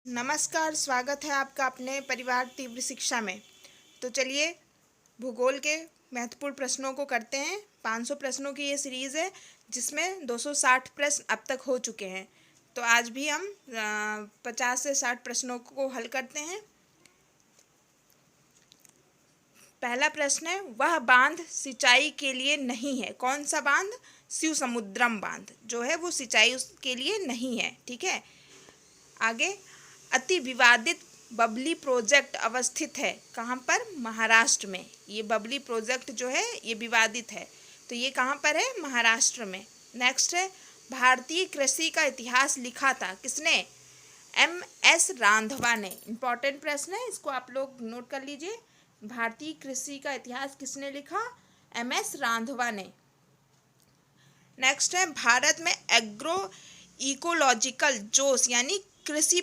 नमस्कार, स्वागत है आपका अपने परिवार तीव्र शिक्षा में। तो चलिए भूगोल के महत्वपूर्ण प्रश्नों को करते हैं। 500 प्रश्नों की ये सीरीज़ है जिसमें 260 प्रश्न अब तक हो चुके हैं। तो आज भी हम 50 से 60 प्रश्नों को हल करते हैं। पहला प्रश्न है, वह बांध सिंचाई के लिए नहीं है। कौन सा बांध? शिव समुद्रम बांध जो है वो सिंचाई के लिए नहीं है। ठीक है। आगे, अति विवादित बबली प्रोजेक्ट अवस्थित है कहाँ पर? महाराष्ट्र में। ये बबली प्रोजेक्ट जो है ये विवादित है, तो ये कहाँ पर है? महाराष्ट्र में। नेक्स्ट है, भारतीय कृषि का इतिहास लिखा था किसने? MS रांधवा ने। इंपॉर्टेंट प्रश्न है, इसको आप लोग नोट कर लीजिए। भारतीय कृषि का इतिहास किसने लिखा? MS रांधवा ने। नेक्स्ट है, भारत में एग्रो इकोलॉजिकल जोस यानी कृषि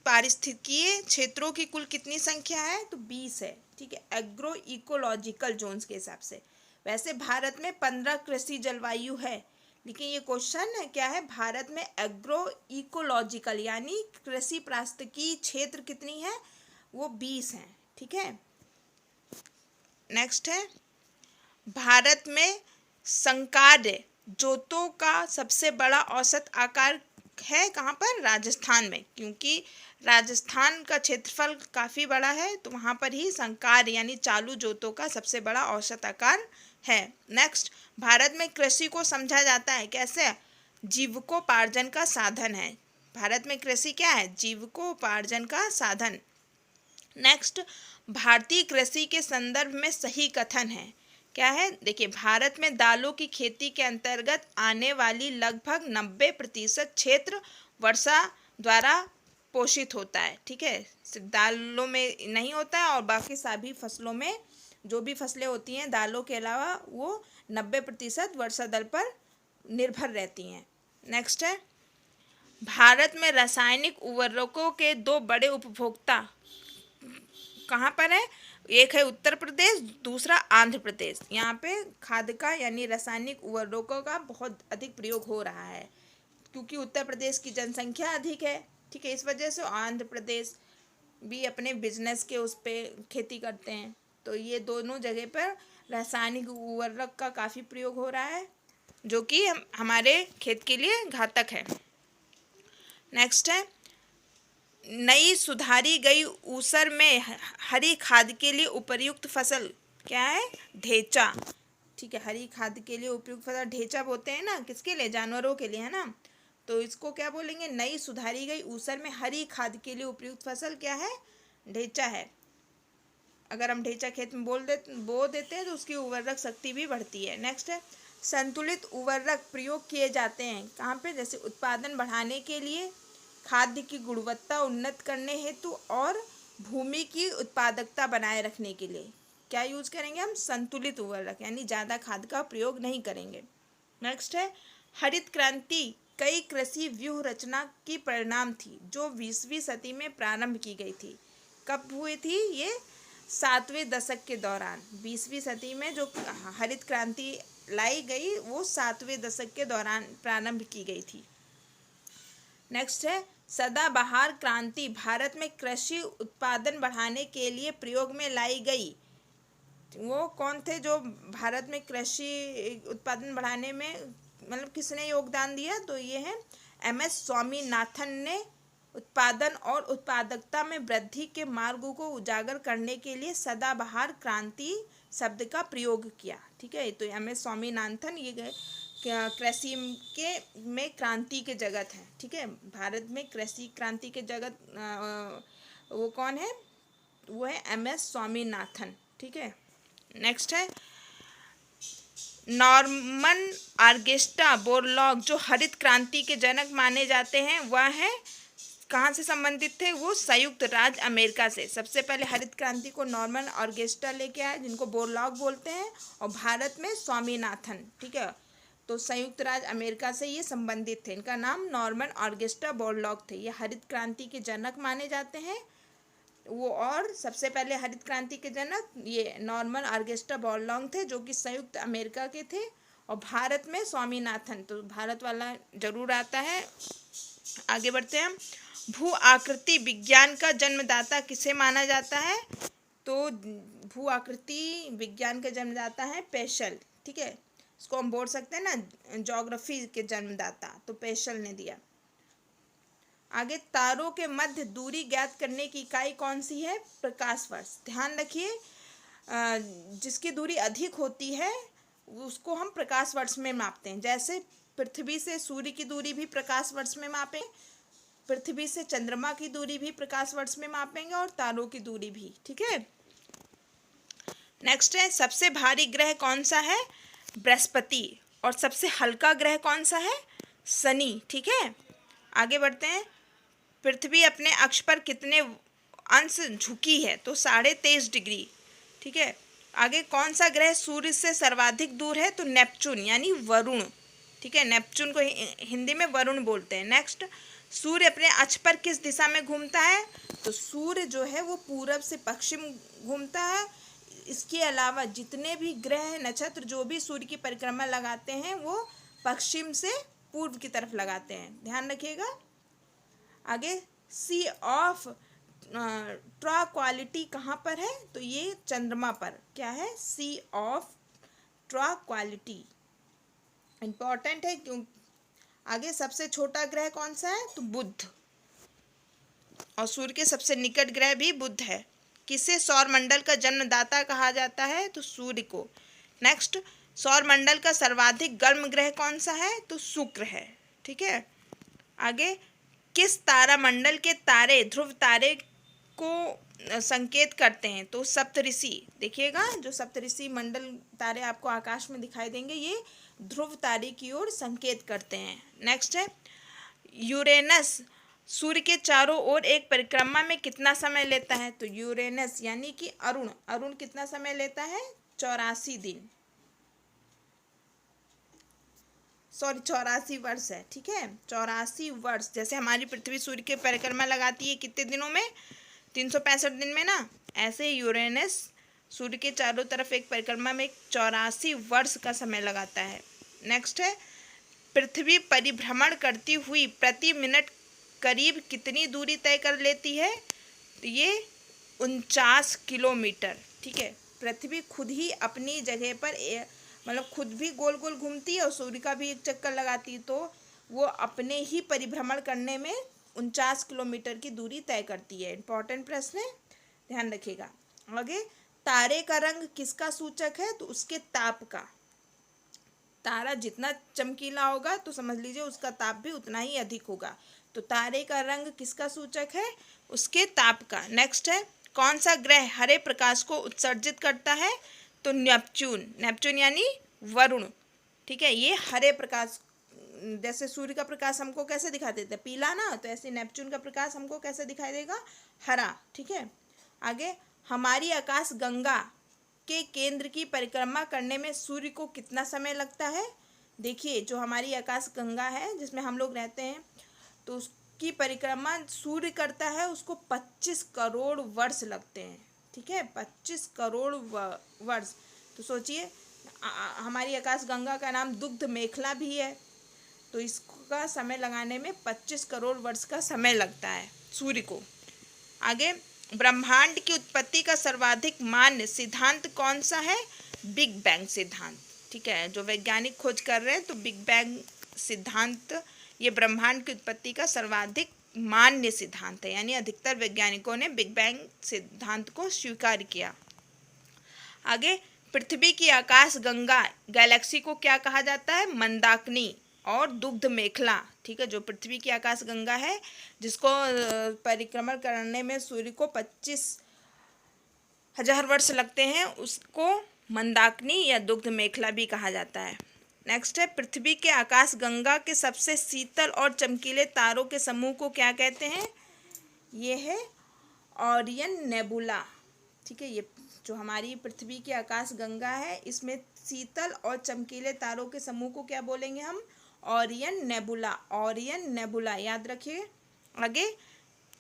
पारिस्थितिकीय क्षेत्रों की कुल कितनी संख्या है? तो 20 है। ठीक है, एग्रो इकोलॉजिकल जोन्स के हिसाब से। वैसे भारत में 15 कृषि जलवायु है, लेकिन ये क्वेश्चन है क्या है? भारत में एग्रो इकोलॉजिकल यानी कृषि पारिस्थितिकीय क्षेत्र कितनी है? वो 20 है। ठीक है। नेक्स्ट है, भारत में संकार्य जोतों का सबसे बड़ा औसत आकार है कहाँ पर? राजस्थान में, क्योंकि राजस्थान का क्षेत्रफल काफ़ी बड़ा है, तो वहाँ पर ही संकार यानी चालू जोतों का सबसे बड़ा औसत आकार है। नेक्स्ट, भारत में कृषि को समझा जाता है कैसे? जीविकोपार्जन का साधन है। भारत में कृषि क्या है? जीविकोपार्जन का साधन। नेक्स्ट, भारतीय कृषि के संदर्भ में सही कथन है क्या है? देखिए, भारत में दालों की खेती के अंतर्गत आने वाली लगभग 90% क्षेत्र वर्षा द्वारा पोषित होता है। ठीक है, सिर्फ दालों में नहीं होता है, और बाकी सभी फसलों में जो भी फसलें होती हैं दालों के अलावा वो 90% वर्षा जल पर निर्भर रहती हैं। नेक्स्ट है, भारत में रासायनिक उर्वरकों के 2 बड़े उपभोक्ता कहाँ पर है? एक है उत्तर प्रदेश, दूसरा आंध्र प्रदेश। यहाँ पे खाद का यानी रासायनिक उर्वरकों का बहुत अधिक प्रयोग हो रहा है, क्योंकि उत्तर प्रदेश की जनसंख्या अधिक है। ठीक है, इस वजह से आंध्र प्रदेश भी अपने बिजनेस के उस पे खेती करते हैं, तो ये दोनों जगह पर रासायनिक उर्वरक का काफ़ी प्रयोग हो रहा है, जो कि हमारे खेत के लिए घातक है। नेक्स्ट है, नई सुधारी गई ऊसर में हरी खाद के लिए उपयुक्त फसल क्या है? ढेंचा। ठीक है, हरी खाद के लिए उपयुक्त फसल ढेंचा बोलते हैं ना, किसके लिए? जानवरों के लिए, है ना। तो इसको क्या बोलेंगे? नई सुधारी गई ऊसर में हरी खाद के लिए उपयुक्त फसल क्या है? ढेंचा है। अगर हम ढेंचा खेत में बो देते हैं तो उसकी उर्वरक शक्ति भी बढ़ती है। नेक्स्ट है, संतुलित उर्वरक प्रयोग किए जाते हैं कहाँ पे? जैसे उत्पादन बढ़ाने के लिए, खाद्य की गुणवत्ता उन्नत करने हेतु, और भूमि की उत्पादकता बनाए रखने के लिए क्या यूज करेंगे हम? संतुलित उर्वरक, यानी ज़्यादा खाद का प्रयोग नहीं करेंगे। नेक्स्ट है, हरित क्रांति कई कृषि व्यूह रचना की परिणाम थी जो 20वीं सदी में प्रारंभ की गई थी। कब हुई थी ये? 7वें दशक के दौरान। 20वीं सदी में जो हरित क्रांति लाई गई वो 7वें दशक के दौरान प्रारंभ की गई थी। नेक्स्ट है, सदाबहार क्रांति भारत में कृषि उत्पादन बढ़ाने के लिए प्रयोग में लाई गई। वो कौन थे जो भारत में कृषि उत्पादन बढ़ाने में मतलब किसने योगदान दिया? तो ये है MS स्वामीनाथन ने उत्पादन और उत्पादकता में वृद्धि के मार्गों को उजागर करने के लिए सदाबहार क्रांति शब्द का प्रयोग किया। ठीक है, तो MS स्वामीनाथन ये कृषि के में क्रांति के जगत है। ठीक है, भारत में कृषि क्रांति के जगत वो कौन है? वो है MS स्वामीनाथन। ठीक है। नेक्स्ट है, नॉर्मन ऑगस्टा बोरलॉग जो हरित क्रांति के जनक माने जाते हैं वह है कहाँ से संबंधित थे? वो संयुक्त राज्य अमेरिका से। सबसे पहले हरित क्रांति को नॉर्मन ऑगस्टा लेके आए, जिनको बोरलॉग बोलते हैं, और भारत में स्वामीनाथन। ठीक है, तो संयुक्त राज्य अमेरिका से ये संबंधित थे। इनका नाम नॉर्मन ऑगस्टा बोरलॉग थे। ये हरित क्रांति के जनक माने जाते हैं वो, और सबसे पहले हरित क्रांति के जनक ये नॉर्मन ऑगस्टा बोरलॉग थे, जो कि संयुक्त अमेरिका के थे, और भारत में स्वामीनाथन। तो भारत वाला जरूर आता है। आगे बढ़ते हैं, भू आकृति विज्ञान का जन्मदाता किसे माना जाता है? तो भू आकृति विज्ञान का जन्मदाता है पेशल। ठीक है, इसको हम बोल सकते हैं ना ज्योग्राफी के जन्मदाता, तो पेशल ने दिया। आगे, तारों के मध्य दूरी ज्ञात करने की इकाई कौन सी है? प्रकाश वर्ष। ध्यान रखिए, जिसकी दूरी अधिक होती है उसको हम प्रकाश वर्ष में मापते हैं। जैसे पृथ्वी से सूर्य की दूरी भी प्रकाश वर्ष में मापें, पृथ्वी से चंद्रमा की दूरी भी प्रकाश वर्ष में मापेंगे, और तारों की दूरी भी। ठीक है, नेक्स्ट है, सबसे भारी ग्रह कौन सा है? बृहस्पति। और सबसे हल्का ग्रह कौन सा है? शनि। ठीक है, आगे बढ़ते हैं। पृथ्वी अपने अक्ष पर कितने अंश झुकी है? तो 23.5 डिग्री। ठीक है, आगे, कौन सा ग्रह सूर्य से सर्वाधिक दूर है? तो नेपच्यून यानी वरुण। ठीक है, नेपच्यून को हिंदी में वरुण बोलते हैं। नेक्स्ट, सूर्य अपने अक्ष पर किस दिशा में घूमता है? तो सूर्य जो है वो पूरब से पश्चिम घूमता है। इसके अलावा जितने भी ग्रह नक्षत्र जो भी सूर्य की परिक्रमा लगाते हैं वो पश्चिम से पूर्व की तरफ लगाते हैं, ध्यान रखिएगा। आगे, सी ऑफ ट्रांक्विलिटी कहाँ पर है? तो ये चंद्रमा पर। क्या है? सी ऑफ ट्रांक्विलिटी, इंपॉर्टेंट है क्यों। आगे, सबसे छोटा ग्रह कौन सा है? तो बुध। और सूर्य के सबसे निकट ग्रह भी बुध है। किसे सौर मंडल का जन्मदाता कहा जाता है? तो सूर्य को। नेक्स्ट, सौर मंडल का सर्वाधिक गर्म ग्रह कौन सा है? तो शुक्र है। ठीक है, आगे, किस तारामंडल के तारे ध्रुव तारे को संकेत करते हैं? तो सप्तऋषि। देखिएगा, जो सप्तऋषि मंडल तारे आपको आकाश में दिखाई देंगे ये ध्रुव तारे की ओर संकेत करते हैं। नेक्स्ट है, यूरेनस सूर्य के चारों ओर एक परिक्रमा में कितना समय लेता है? तो यूरेनस यानी कि अरुण कितना समय लेता है? 84 दिन, सॉरी 84 वर्ष है। ठीक है, 84 वर्ष। जैसे हमारी पृथ्वी सूर्य के परिक्रमा लगाती है कितने दिनों में? 365 दिन में ना। ऐसे यूरेनस सूर्य के चारों तरफ एक परिक्रमा में 84 वर्ष का समय लगाता है। नेक्स्ट है, पृथ्वी परिभ्रमण करती हुई प्रति मिनट करीब कितनी दूरी तय कर लेती है? तो ये 49 किलोमीटर। ठीक है, पृथ्वी खुद ही अपनी जगह पर मतलब खुद भी गोल गोल घूमती है और सूर्य का भी एक चक्कर लगाती है, तो वो अपने ही परिभ्रमण करने में 49 किलोमीटर की दूरी तय करती है। इंपॉर्टेंट प्रश्न है, ध्यान रखिएगा। आगे, तारे का रंग किसका सूचक है? तो उसके ताप का। तारा जितना चमकीला होगा तो समझ लीजिए उसका ताप भी उतना ही अधिक होगा। तो तारे का रंग किसका सूचक है? उसके ताप का। नेक्स्ट है, कौन सा ग्रह हरे प्रकाश को उत्सर्जित करता है? तो नेपच्यून यानी वरुण। ठीक है, ये हरे प्रकाश, जैसे सूर्य का प्रकाश हमको कैसे दिखाई देता है? पीला ना, तो ऐसे नेपच्यून का प्रकाश हमको कैसे दिखाई देगा? हरा। ठीक है, आगे, हमारी आकाश गंगा के केंद्र की परिक्रमा करने में सूर्य को कितना समय लगता है? देखिए, जो हमारी आकाश गंगा है जिसमें हम लोग रहते हैं, तो उसकी परिक्रमा सूर्य करता है, उसको 25 करोड़ वर्ष लगते हैं। ठीक है, 25 करोड़ वर्ष। तो सोचिए, हमारी आकाश गंगा का नाम दुग्ध मेखला भी है, तो इसका समय लगाने में 25 करोड़ वर्ष का समय लगता है सूर्य को। आगे, ब्रह्मांड की उत्पत्ति का सर्वाधिक मान्य सिद्धांत कौन सा है? बिग बैंग सिद्धांत। ठीक है, जो वैज्ञानिक खोज कर रहे हैं तो बिग बैंग सिद्धांत ये ब्रह्मांड की उत्पत्ति का सर्वाधिक मान्य सिद्धांत है, यानी अधिकतर वैज्ञानिकों ने बिग बैंग सिद्धांत को स्वीकार किया। आगे, पृथ्वी की आकाश गंगा गैलेक्सी को क्या कहा जाता है? मंदाकिनी और दुग्ध मेखला। ठीक है, जो पृथ्वी की आकाश गंगा है जिसको परिक्रमण करने में सूर्य को 25,000 वर्ष लगते हैं, उसको मंदाकिनी या दुग्ध मेखला भी कहा जाता है। नेक्स्ट है, पृथ्वी के आकाश गंगा के सबसे शीतल और चमकीले तारों के समूह को क्या कहते हैं? ये है ओरियन नेबुला। ठीक है, ये जो हमारी पृथ्वी की आकाश गंगा है इसमें शीतल और चमकीले तारों के समूह को क्या बोलेंगे हम? Orion nebula. ओरियन नेबुला याद रखिए। आगे,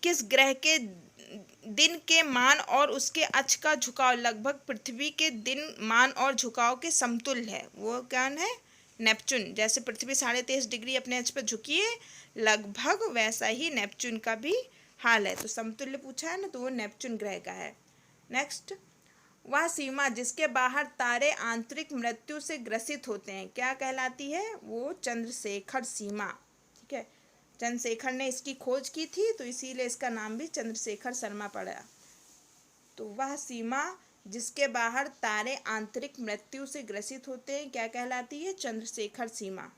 किस ग्रह के दिन के मान और उसके अक्ष का झुकाव लगभग पृथ्वी के दिन मान और झुकाव के समतुल्य है? वो क्या है? नेपच्यून, जैसे पृथ्वी 23.5 डिग्री अपने अक्ष पर झुकी है, लगभग वैसा ही नेपच्यून का भी हाल है। तो समतुल्य पूछा है ना, तो वो नेपच्यून ग्रह का है। नेक्स्ट, वह सीमा जिसके बाहर तारे आंतरिक मृत्यु से ग्रसित होते हैं क्या कहलाती है? वो चंद्रशेखर सीमा। ठीक है, चंद्रशेखर ने इसकी खोज की थी, तो इसीलिए इसका नाम भी चंद्रशेखर शर्मा पड़ा। तो वह सीमा जिसके बाहर तारे आंतरिक मृत्यु से ग्रसित होते हैं क्या कहलाती है? चंद्रशेखर सीमा।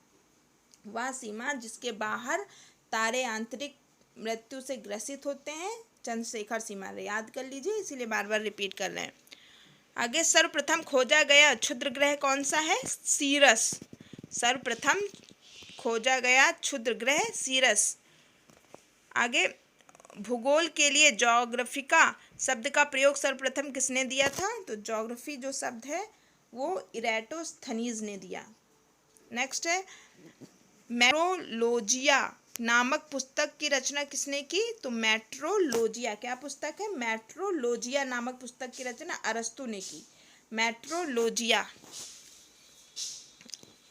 वह सीमा जिसके बाहर तारे आंतरिक मृत्यु से ग्रसित होते हैं, चंद्रशेखर सीमा। याद कर लीजिए, इसीलिए बार बार रिपीट कर रहे हैं। आगे, सर्वप्रथम खोजा गया क्षुद्र ग्रह कौन सा है? सीरस। सर्वप्रथम खोजा गया क्षुद्र ग्रह सीरस। आगे, भूगोल के लिए ज्योग्राफिका शब्द का प्रयोग सर्वप्रथम किसने दिया था? तो ज्योग्राफी जो शब्द है वो इरेटोस्थनीज ने दिया। नेक्स्ट है, मेट्रोलॉजिया नामक पुस्तक की रचना किसने की? तो मेट्रोलॉजिया, क्या पुस्तक है? मेट्रोलॉजिया नामक पुस्तक की रचना अरस्तु ने की। मेट्रोलॉजिया।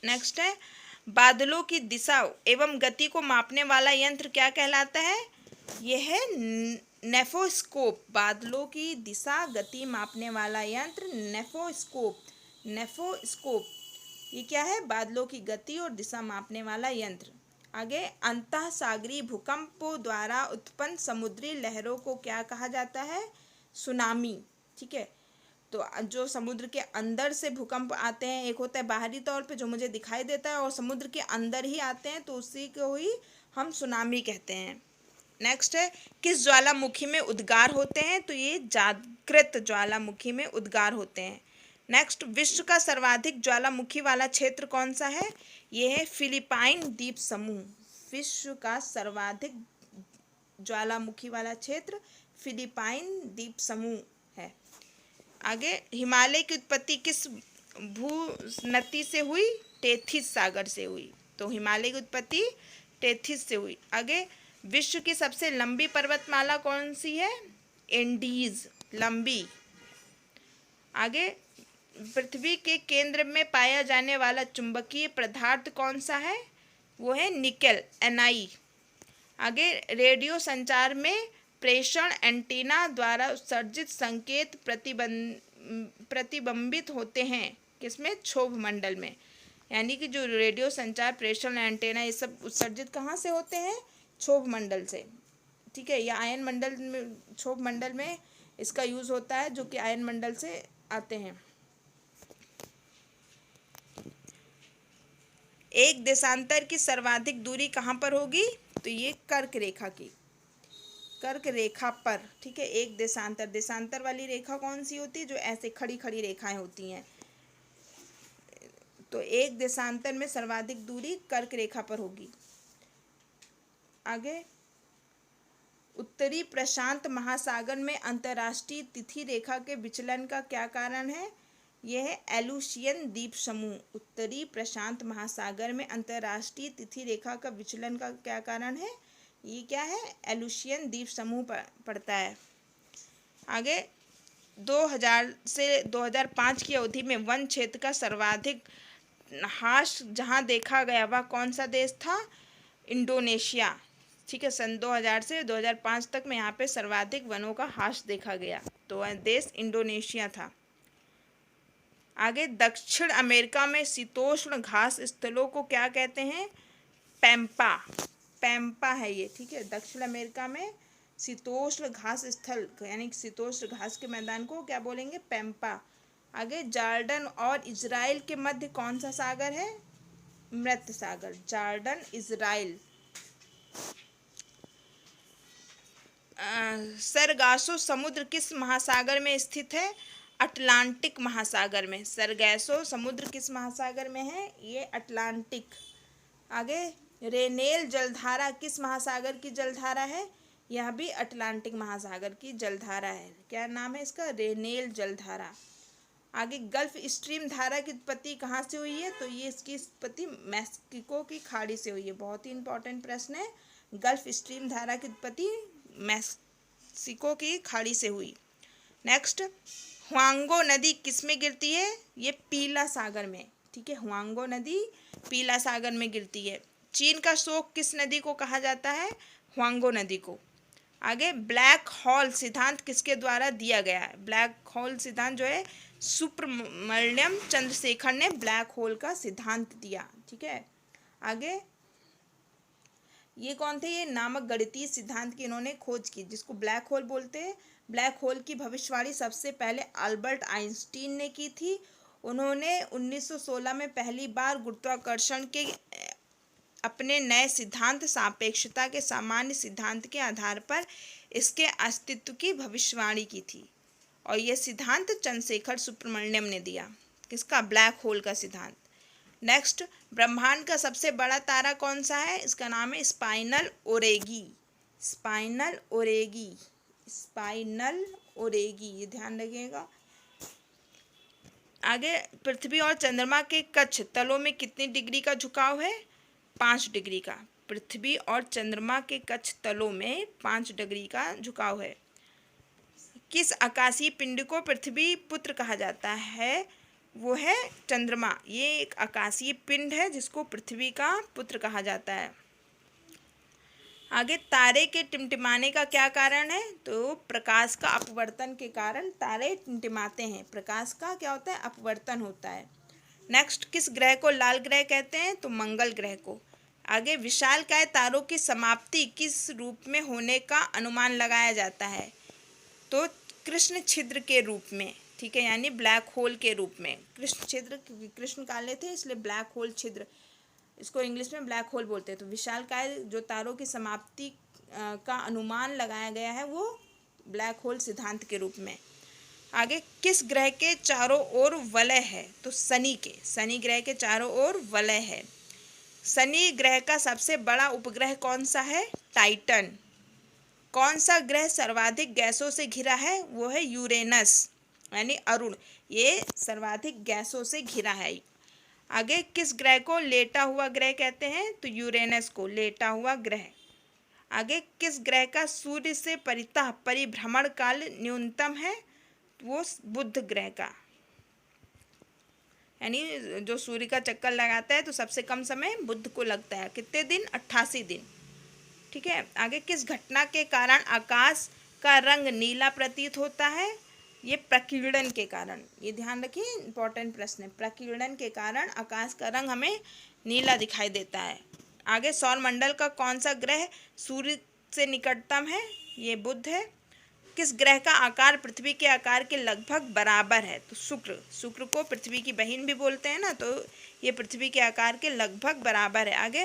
नेक्स्ट है, बादलों की दिशा एवं गति को मापने वाला यंत्र क्या कहलाता है? यह है नेफोस्कोप। बादलों की दिशा गति मापने वाला यंत्र नेफोस्कोप। नेफोस्कोप ये क्या है? बादलों की गति और दिशा मापने वाला यंत्र। आगे, अंतः सागरीय भूकंपों द्वारा उत्पन्न समुद्री लहरों को क्या कहा जाता है? सुनामी। ठीक है, तो जो समुद्र के अंदर से भूकंप आते हैं, एक होता है बाहरी तौर पे जो मुझे दिखाई देता है, और समुद्र के अंदर ही आते हैं, तो उसी को ही हम सुनामी कहते हैं। नेक्स्ट है, किस ज्वालामुखी में उद्गार होते हैं? तो ये जागृत ज्वालामुखी में उद्गार होते हैं। नेक्स्ट, विश्व का सर्वाधिक ज्वालामुखी वाला क्षेत्र कौन सा है? ये है फिलिपाइन द्वीप समूह। विश्व का सर्वाधिक ज्वालामुखी वाला क्षेत्र फिलिपाइन द्वीप समूह है। आगे, हिमालय की उत्पत्ति किस भूनति से हुई? टेथिस सागर से हुई। तो हिमालय की उत्पत्ति टेथिस से हुई। आगे, विश्व की सबसे लंबी पर्वतमाला कौन सी है? एंडीज, लंबी। आगे, पृथ्वी के केंद्र में पाया जाने वाला चुंबकीय पदार्थ कौन सा है? वो है निकेल, Ni। आगे, रेडियो संचार में प्रेषण एंटीना द्वारा उत्सर्जित संकेत प्रतिबिंबित होते हैं किसमें? क्षोभ मंडल में। यानी कि जो रेडियो संचार प्रेषण एंटीना ये सब उत्सर्जित कहाँ से होते हैं? क्षोभ मंडल से। ठीक है, या आयन मंडल में, क्षोभ मंडल में इसका यूज होता है, जो कि आयन मंडल से आते हैं। एक देशांतर की सर्वाधिक दूरी कहाँ पर होगी? तो ये कर्क रेखा की, कर्क रेखा पर। ठीक है, एक देशांतर, देशांतर वाली रेखा कौन सी होती है? जो ऐसे खड़ी खड़ी रेखाएं होती हैं। तो एक देशांतर में सर्वाधिक दूरी कर्क रेखा पर होगी। आगे, उत्तरी प्रशांत महासागर में अंतर्राष्ट्रीय तिथि रेखा के विचलन का क्या कारण है? यह है एलुशियन द्वीप समूह। उत्तरी प्रशांत महासागर में अंतर्राष्ट्रीय तिथि रेखा का विचलन का क्या कारण है? ये क्या है? एलुशियन द्वीप समूह पड़ता है। आगे, 2000 से 2005 की अवधि में वन क्षेत्र का सर्वाधिक ह्रास जहां देखा गया वह कौन सा देश था? इंडोनेशिया। ठीक है, सन 2000 से 2005 तक में यहाँ पे सर्वाधिक वनों का ह्रास देखा गया, तो वह देश इंडोनेशिया था। आगे, दक्षिण अमेरिका में शीतोष्ण घास स्थलों को क्या कहते हैं? पैम्पा। पैम्पा है ये। ठीक है, दक्षिण अमेरिका में शीतोष्ण घास स्थल यानी शीतोष्ण घास के मैदान को क्या बोलेंगे? पैम्पा। आगे, जॉर्डन और इजराइल के मध्य कौन सा सागर है? मृत सागर। Jordan, Israel. सरगासो समुद्र किस महासागर में स्थित है? अटलांटिक महासागर में। सरगासो समुद्र किस महासागर में है? ये अटलांटिक। आगे, रेनेल जलधारा किस महासागर की जलधारा है? यह भी अटलांटिक महासागर की जलधारा है। क्या नाम है इसका? रेनेल जलधारा। आगे, गल्फ स्ट्रीम धारा की उत्पत्ति कहाँ से हुई है? तो ये इसकी उत्पत्ति मैक्सिको की खाड़ी से हुई है। बहुत ही इंपॉर्टेंट प्रश्न है। गल्फ स्ट्रीम धारा की उत्पत्ति मैक्सिको की खाड़ी से हुई। नेक्स्ट, हुआंगो नदी किस में गिरती है? ये पीला सागर में। ठीक है, हुआंगो नदी पीला सागर में गिरती है। चीन का शोक किस नदी को कहा जाता है? ह्वांगो नदी को। आगे, ब्लैक होल सिद्धांत किसके द्वारा दिया गया है? ब्लैक होल सिद्धांत जो है सुब्रमण्यम चंद्रशेखर ने ब्लैक होल का सिद्धांत दिया। ठीक है। आगे, ये कौन थे? ये नामक गणितीय सिद्धांत की इन्होंने खोज की, जिसको ब्लैक होल बोलते हैं। ब्लैक होल की भविष्यवाणी सबसे पहले अल्बर्ट आइंस्टीन ने की थी। उन्होंने 1916 में पहली बार गुरुत्वाकर्षण के अपने नए सिद्धांत सापेक्षता के सामान्य सिद्धांत के आधार पर इसके अस्तित्व की भविष्यवाणी की थी, और यह सिद्धांत चंद्रशेखर सुब्रमण्यम ने दिया। किसका? ब्लैक होल का सिद्धांत। नेक्स्ट, ब्रह्मांड का सबसे बड़ा तारा कौन सा है? इसका नाम है स्पाइनल ओरेगी। स्पाइनल ओरेगी, स्पाइनल ओरेगी, ये ध्यान रखिएगा। आगे, पृथ्वी और चंद्रमा के कक्ष तलों में कितनी डिग्री का झुकाव है? 5 डिग्री का। पृथ्वी और चंद्रमा के कक्ष तलों में 5 डिग्री का झुकाव है। किस आकाशीय पिंड को पृथ्वी पुत्र कहा जाता है? वो है चंद्रमा। ये एक आकाशीय पिंड है जिसको पृथ्वी का पुत्र कहा जाता है। आगे, तारे के टिमटिमाने का क्या कारण है? तो प्रकाश का अपवर्तन के कारण तारे टिमटिमाते हैं। प्रकाश का क्या होता है? अपवर्तन होता है। नेक्स्ट, किस ग्रह को लाल ग्रह कहते हैं? तो मंगल ग्रह को। आगे, विशालकाय तारों की समाप्ति किस रूप में होने का अनुमान लगाया जाता है? तो कृष्ण छिद्र के रूप में। ठीक है, यानी ब्लैक होल के रूप में। कृष्ण छिद्र, क्योंकि कृष्ण काले थे इसलिए ब्लैक होल छिद्र, इसको इंग्लिश में ब्लैक होल बोलते हैं। तो विशालकाय जो तारों की समाप्ति का अनुमान लगाया गया है वो ब्लैक होल सिद्धांत के रूप में। आगे, किस ग्रह के चारों ओर वलय है? तो शनि के। शनि ग्रह के चारों ओर वलय है। शनि ग्रह का सबसे बड़ा उपग्रह कौन सा है? टाइटन। कौन सा ग्रह सर्वाधिक गैसों से घिरा है? वो है यूरेनस, यानी अरुण। ये सर्वाधिक गैसों से घिरा है। आगे, किस ग्रह को लेटा हुआ ग्रह कहते हैं? तो यूरेनस को लेटा हुआ ग्रह। आगे, किस ग्रह का सूर्य से परितः परिभ्रमण काल न्यूनतम है? वो बुध ग्रह का, यानी जो सूर्य का चक्कर लगाता है तो सबसे कम समय बुध को लगता है। कितने दिन? 88 दिन। ठीक है। आगे, किस घटना के कारण आकाश का रंग नीला प्रतीत होता है? ये प्रकीर्णन के कारण। ये ध्यान रखिए, इंपॉर्टेंट प्रश्न है। प्रकीर्णन के कारण आकाश का रंग हमें नीला दिखाई देता है। आगे, सौरमंडल का कौन सा ग्रह सूर्य से निकटतम है? ये बुध है। किस ग्रह का आकार पृथ्वी के आकार के लगभग बराबर है? तो शुक्र। शुक्र को पृथ्वी की बहन भी बोलते हैं ना, तो ये पृथ्वी के आकार के लगभग बराबर है। आगे,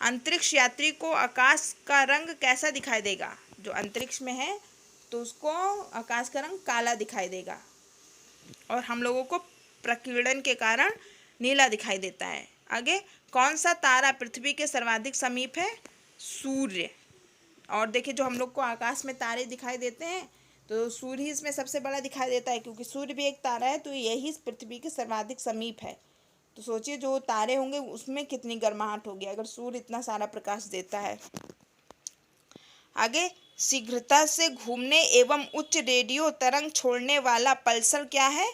अंतरिक्ष यात्री को आकाश का रंग कैसा दिखाई देगा? जो अंतरिक्ष में है तो उसको आकाश का रंग काला दिखाई देगा, और हम लोगों को प्रकीर्णन के कारण नीला दिखाई देता है। आगे, कौन सा तारा पृथ्वी के सर्वाधिक समीप है? सूर्य। और देखिए, जो हम लोग को आकाश में तारे दिखाई देते हैं तो सूर्य ही इसमें सबसे बड़ा दिखाई देता है, क्योंकि सूर्य भी एक तारा है, तो यही पृथ्वी के सर्वाधिक समीप है। तो सोचिए, जो तारे होंगे उसमें कितनी गर्माहट होगी अगर सूर्य इतना सारा प्रकाश देता है। आगे, शीघ्रता से घूमने एवं उच्च रेडियो तरंग छोड़ने वाला पल्सर क्या है?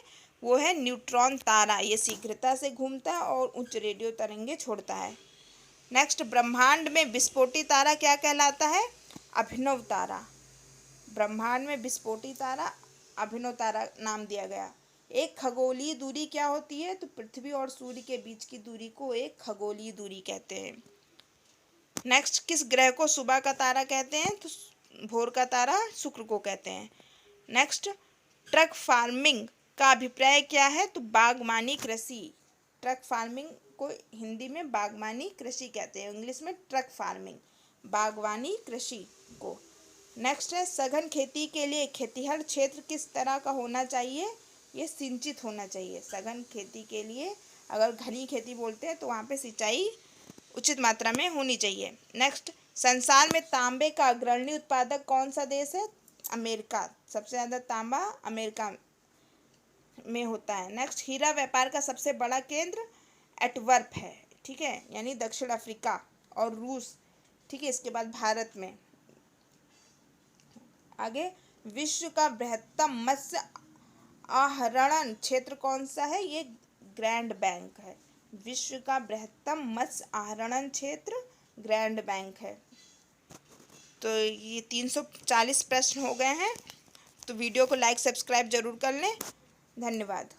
वो है न्यूट्रॉन तारा। ये शीघ्रता से घूमता है और उच्च रेडियो तरंगे छोड़ता है। नेक्स्ट, ब्रह्मांड में विस्फोटी तारा क्या कहलाता है? अभिनव तारा। ब्रह्मांड में विस्फोटी तारा अभिनव तारा नाम दिया गया। एक खगोलीय दूरी क्या होती है? तो पृथ्वी और सूर्य के बीच की दूरी को एक खगोलीय दूरी कहते हैं। नेक्स्ट, किस ग्रह को सुबह का तारा कहते हैं? तो भोर का तारा शुक्र को कहते हैं। नेक्स्ट, ट्रक फार्मिंग का अभिप्राय क्या है? तो बागवानी कृषि। ट्रक फार्मिंग को हिंदी में बागवानी कृषि कहते हैं, इंग्लिश में ट्रक फार्मिंग, बागवानी कृषि को। नेक्स्ट है, सघन खेती के लिए खेतिहर क्षेत्र किस तरह का होना चाहिए? ये सिंचित होना चाहिए। सघन खेती के लिए, अगर घनी खेती बोलते हैं तो वहाँ पे सिंचाई उचित मात्रा में होनी चाहिए। नेक्स्ट, संसार में तांबे का अग्रणी उत्पादक कौन सा देश है? अमेरिका। सबसे ज़्यादा तांबा अमेरिका में होता है। नेक्स्ट, हीरा व्यापार का सबसे बड़ा केंद्र एंटवर्प है। ठीक है, यानी दक्षिण अफ्रीका और रूस। ठीक है, इसके बाद भारत में। आगे, विश्व का बृहत्तम मत्स्य आहरण क्षेत्र कौन सा है? ये ग्रैंड बैंक है। विश्व का बृहत्तम मत्स्य आहरण क्षेत्र ग्रैंड बैंक है। तो ये 340 प्रश्न हो गए हैं। तो वीडियो को लाइक सब्सक्राइब जरूर कर लें। धन्यवाद।